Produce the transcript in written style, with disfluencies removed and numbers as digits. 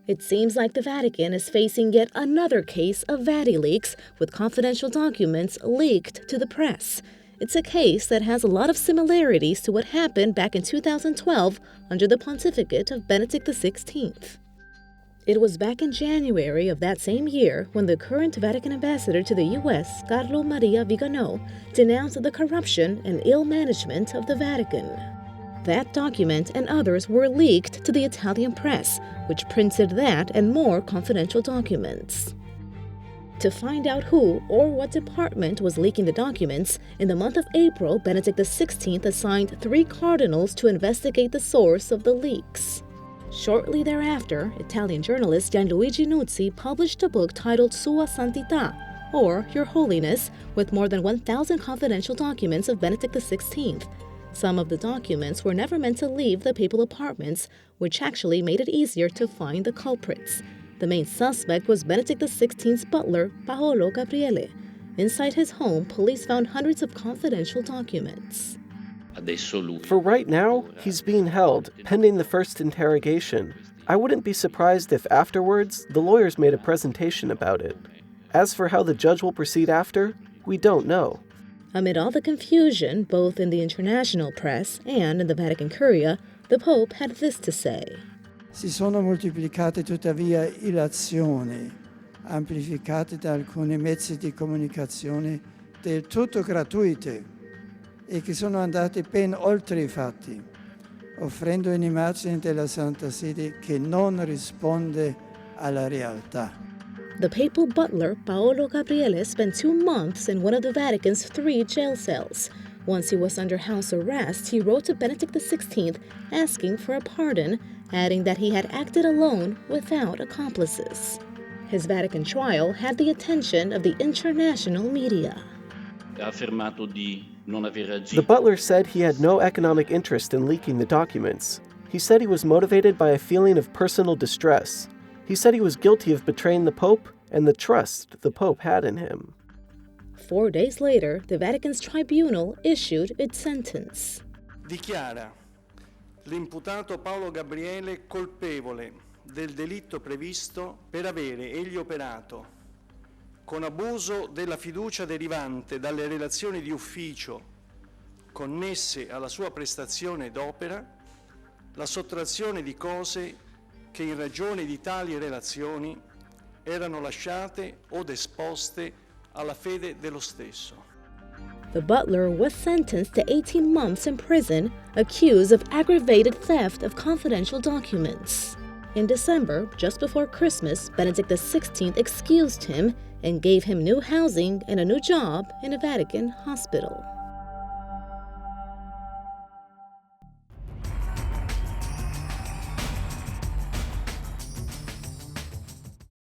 It seems like the Vatican is facing yet another case of Vatileaks, with confidential documents leaked to the press. It's a case that has a lot of similarities to what happened back in 2012 under the pontificate of Benedict XVI. It was back in January of that same year when the current Vatican ambassador to the U.S., Carlo Maria Vigano, denounced the corruption and ill management of the Vatican. That document and others were leaked to the Italian press, which printed that and more confidential documents. To find out who or what department was leaking the documents, in the month of April, Benedict XVI assigned 3 cardinals to investigate the source of the leaks. Shortly thereafter, Italian journalist Gianluigi Nuzzi published a book titled Sua Santità, or Your Holiness, with more than 1,000 confidential documents of Benedict XVI. Some of the documents were never meant to leave the papal apartments, which actually made it easier to find the culprits. The main suspect was Benedict XVI's butler, Paolo Gabriele. Inside his home, police found hundreds of confidential documents. For right now, he's being held, pending the first interrogation. I wouldn't be surprised if afterwards, the lawyers made a presentation about it. As for how the judge will proceed after, we don't know. Amid all the confusion, both in the international press and in the Vatican Curia, the Pope had this to say. Si sono moltiplicate tuttavia illazioni, amplificate da alcuni mezzi di comunicazione del tutto gratuite e che sono andati ben oltre i fatti, offrendo un'immagine della Santa Sede che non risponde alla realtà. The papal butler, Paolo Gabriele, spent 2 months in one of the Vatican's 3 jail cells. Once he was under house arrest, he wrote to Benedict XVI asking for a pardon, adding that he had acted alone without accomplices. His Vatican trial had the attention of the international media. The butler said he had no economic interest in leaking the documents. He said he was motivated by a feeling of personal distress. He said he was guilty of betraying the Pope and the trust the Pope had in him. 4 days later, the Vatican's tribunal issued its sentence. Dichiara l'imputato Paolo Gabriele colpevole del delitto previsto per avere egli operato, con abuso della fiducia derivante dalle relazioni di ufficio connesse alla sua prestazione d'opera, la sottrazione di cose che in ragione di tali relazioni erano lasciate od esposte alla fede dello stesso. The butler was sentenced to 18 months in prison, accused of aggravated theft of confidential documents. In December, just before Christmas, Benedict XVI excused him and gave him new housing and a new job in a Vatican hospital.